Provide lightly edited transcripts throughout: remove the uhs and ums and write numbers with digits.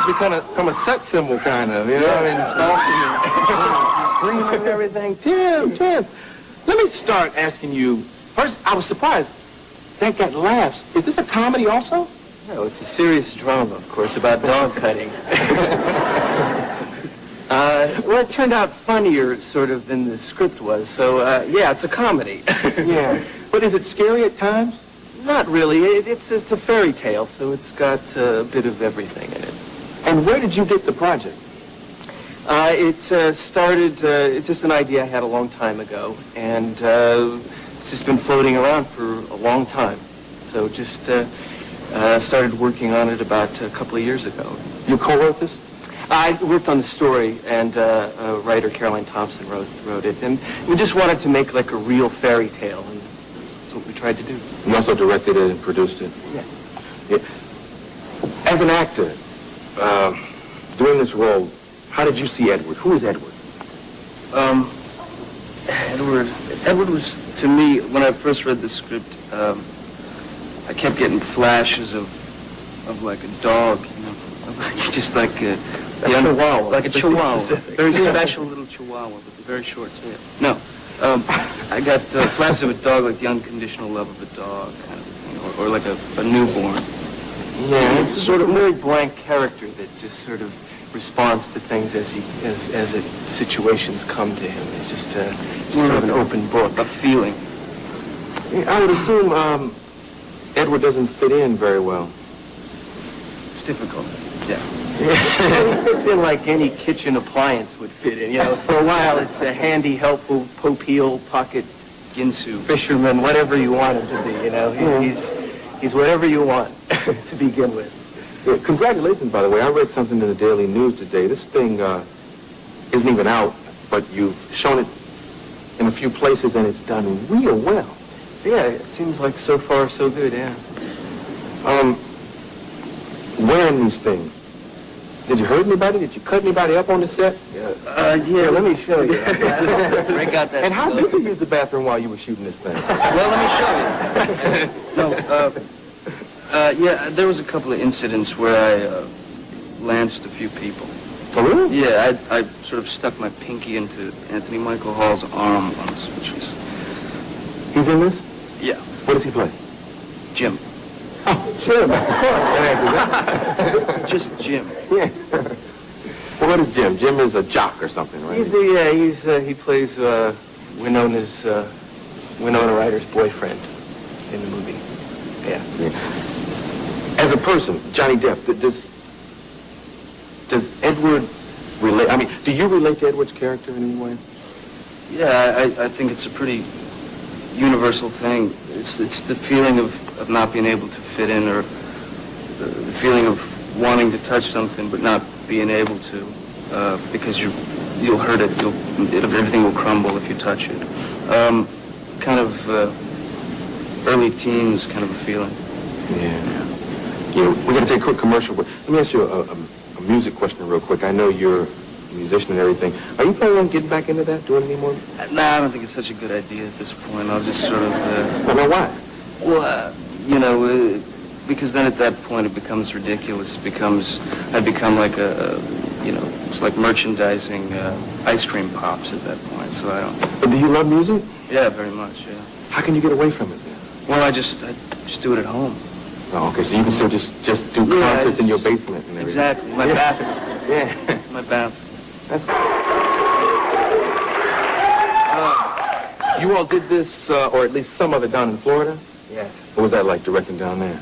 become a sex symbol, kind of, you know? I mean, stalking and screaming and everything. Tim, let me start asking you. First, I was surprised. That got laughs. Is this a comedy also? No, it's a serious drama, of course, about dog cutting. Well, it turned out funnier, sort of, than the script was. So, yeah, it's a comedy. Yeah. But is it scary at times? Not really. It's a fairy tale, so it's got a bit of everything in it. And where did you get the project? It started, it's just an idea I had a long time ago, and it's just been floating around for a long time. So just started working on it about a couple of years ago. You co-wrote this? I worked on the story, and writer Caroline Thompson wrote it, and we just wanted to make like a real fairy tale, and that's what we tried to do. You also directed it and produced it? Yeah. As an actor, doing this role, how did you see Edward? Who is Edward? Edward was, to me, when I first read the script, I kept getting flashes of like a dog, you know, just like a chihuahua. Like a chihuahua. Very special little chihuahua with a very short tail. No, I got flashes of a dog, like the unconditional love of a dog, kind of thing, or like a newborn. Yeah, it's sort of a very blank character that just sort of responds to things as situations come to him. It's just sort of an open book, a feeling. I would assume Edward doesn't fit in very well. It's difficult. Yeah. It fits in like any kitchen appliance would fit in. You know, for a while it's a handy, helpful, popeil, pocket, ginsu, fisherman, whatever you want him to be. You know, he's whatever you want to begin with. Yeah, congratulations, by the way. I read something in the Daily News today. This thing isn't even out, but you've shown it in a few places, and it's done real well. Yeah, it seems like so far so good. Yeah. Wearing these things. Did you hurt anybody? Did you cut anybody up on the set? Yeah, let me show you. Break out that. And how did you use the bathroom while you were shooting this thing? Well, let me show you. Yeah, there was a couple of incidents where I lanced a few people. Oh, really? Yeah, I sort of stuck my pinky into Anthony Michael Hall's arm once, which was... He's in this? Yeah. What does he play? Jim. Oh, Jim, of course. Just Jim. Yeah. Well, what is Jim? Jim is a jock or something, right? He plays Winona Ryder's boyfriend in the movie. Yeah. As a person, Johnny Depp, does Edward relate? I mean, do you relate to Edward's character in any way? Yeah, I think it's a pretty universal thing. It's the feeling of not being able to fit in, or the feeling of wanting to touch something but not being able to, because you'll hurt it. Everything will crumble if you touch it. Kind of early teens kind of a feeling. Yeah. You know, we're going to take a quick commercial, but let me ask you a music question real quick. I know you're a musician and everything. Are you planning on getting back into that, doing any more? Nah, I don't think it's such a good idea at this point. I'll just sort of... Well, why? Well, you know, because then at that point it becomes ridiculous. I become like it's like merchandising ice cream pops at that point, so I don't... But do you love music? Yeah, very much, yeah. How can you get away from it then? Well, I just do it at home. Oh, okay, so you can still just do concerts in your basement and everything. Exactly, my bathroom. Yeah. My bathroom. That's... you all did this, or at least some of it, down in Florida? Yes. What was that like, directing down there?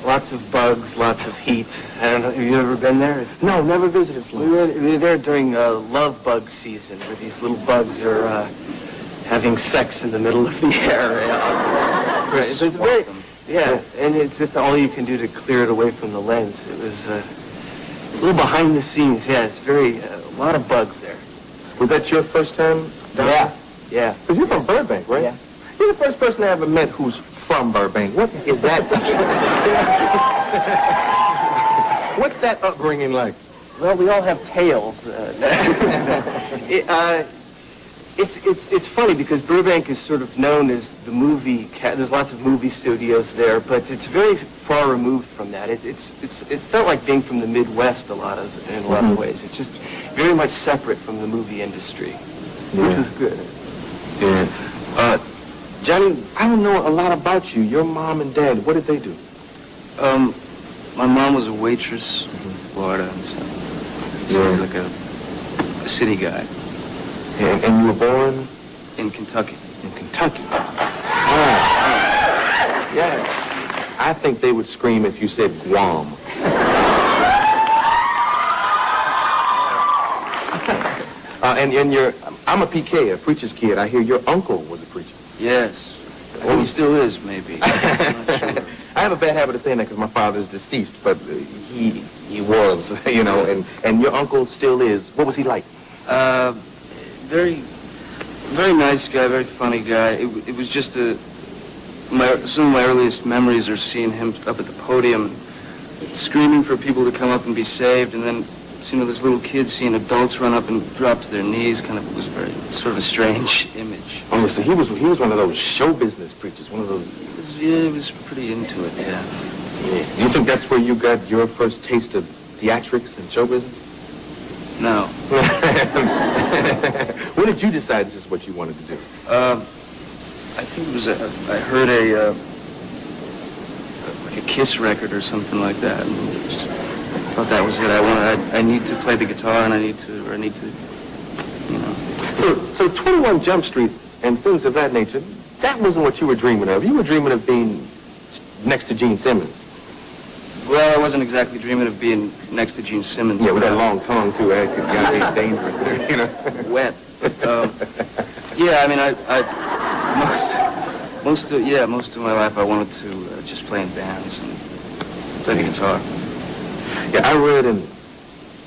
Lots of bugs, lots of heat. I don't know, have you ever been there? No, never visited Florida. We were there during love bug season, where these little bugs are having sex in the middle of the air. Right. It's very, and it's just all you can do to clear it away from the lens. It was a little behind the scenes. Yeah, it's very, a lot of bugs there. Was that your first time down there? Yeah. Because you're from Burbank, right? Yeah. You're the first person I ever met who's from Burbank. What is that? What's that upbringing like? Well, we all have tails. It's funny because Burbank is sort of known as the movie. There's lots of movie studios there, but it's very far removed from that. It felt like being from the Midwest in a lot of ways. It's just very much separate from the movie industry, which is good. Yeah. Johnny, I don't know a lot about you. Your mom and dad, what did they do? My mom was a waitress in Florida and stuff. So I was like a city guy. And you were born? In Kentucky. In Kentucky. Yes. I think they would scream if you said Guam. I'm a PK, a preacher's kid. I hear your uncle was a preacher. Yes. Well, he still is, maybe. I'm not sure. I have a bad habit of saying that because my father's deceased, but he was, and your uncle still is. What was he like? Very nice guy, very funny guy. It was just some of my earliest memories are seeing him up at the podium screaming for people to come up and be saved, and then those little kids seeing adults run up and drop to their knees. Kind of, it was very sort of a strange image. Oh, so he was one of those show business preachers, one of those. He was pretty into it, yeah. Do you think that's where you got your first taste of theatrics and show business? No. When did you decide this is what you wanted to do? I think it was I heard like a Kiss record or something like that, and just thought that was it. I need to play the guitar, and I need to. So 21 Jump Street and things of that nature, that wasn't what you were dreaming of. You were dreaming of being next to Gene Simmons. Well, I wasn't exactly dreaming of being next to Gene Simmons. Yeah, with that long tongue, too. That guy's dangerous, Wet. Yeah, I mean, most of my life I wanted to just play in bands and play the guitar. Yeah, I read in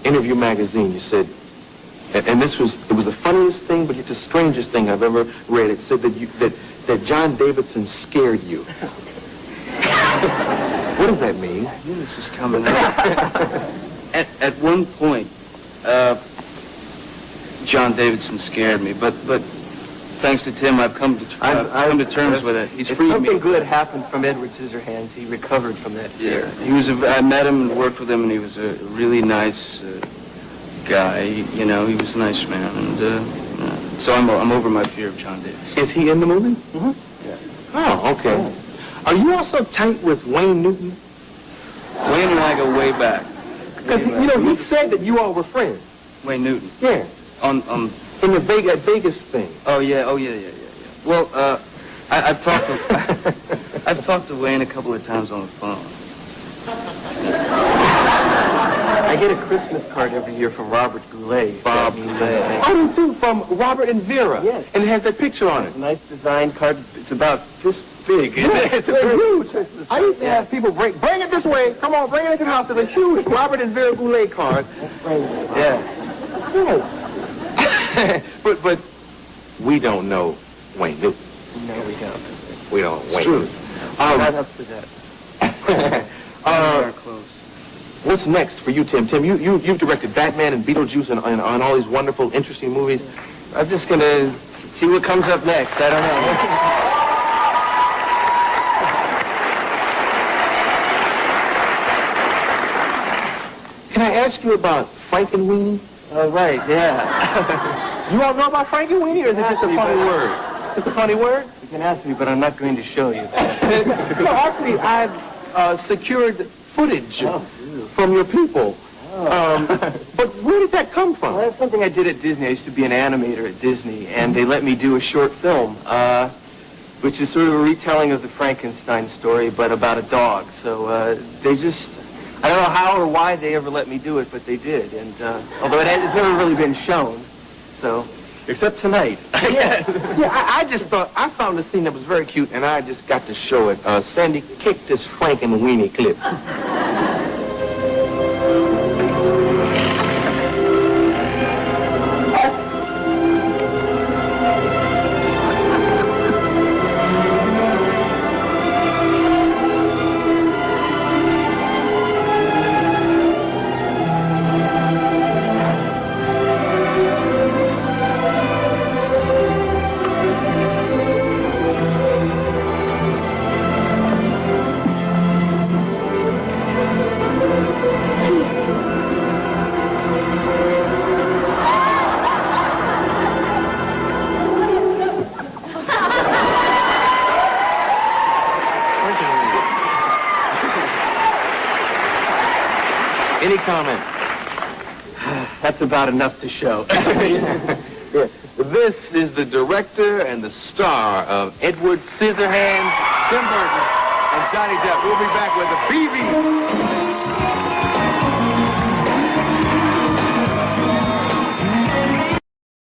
Interview magazine, you said, and it was the funniest thing, but it's the strangest thing I've ever read. It said that John Davidson scared you. What does that mean? I knew this was coming out. At one point, John Davidson scared me, but thanks to Tim, I've come to terms with it. He's freed me. Something good happened from Edward Scissorhands. He recovered from that fear. Yeah, I met him and worked with him, and he was a really nice guy. He was a nice man, and so I'm over my fear of John Davidson. Is he in the movie? Mm-hmm. Yeah. Oh, okay. Oh. Are you also tight with Wayne Newton? Wayne and I go way back. Because, he said that you all were friends. Wayne Newton? Yeah. In the Vegas thing. Oh, yeah. Well, I've talked to Wayne a couple of times on the phone. I get a Christmas card every year from Robert Goulet. Bob Goulet. I do too, from Robert and Vera. Yes. And it has that picture on it. It's a nice design card. It's about this big. It's huge. I used to have people bring it this way. Come on, bring it into the house. It's a huge Robert and Vera Goulet card. Yeah. Yes. but we don't know Wayne Newton. No, we don't. We don't. It's Wayne true. Newton. Not up to that. Close. What's next for you, Tim? Tim, you've directed Batman and Beetlejuice and all these wonderful, interesting movies. I'm just going to see what comes up next. I don't know. Can I ask you about Frankenweenie? Oh, right, yeah. You all know about Frankenweenie, or is it just a funny word? It's a funny word? You can ask me, but I'm not going to show you. No, actually, I've secured footage from your people. But where did that come from? Well, that's something I did at Disney. I used to be an animator at Disney, and they let me do a short film, which is sort of a retelling of the Frankenstein story, but about a dog. So they just... I don't know how or why they ever let me do it, but they did. And although it's never really been shown, so except tonight. Yeah, I just thought I found a scene that was very cute, and I just got to show it. Sandy, kick this Frankenweenie clip. comment? That's about enough to show. Yeah. This is the director and the star of Edward Scissorhands, Tim Burton, and Johnny Depp. We'll be back with the BB.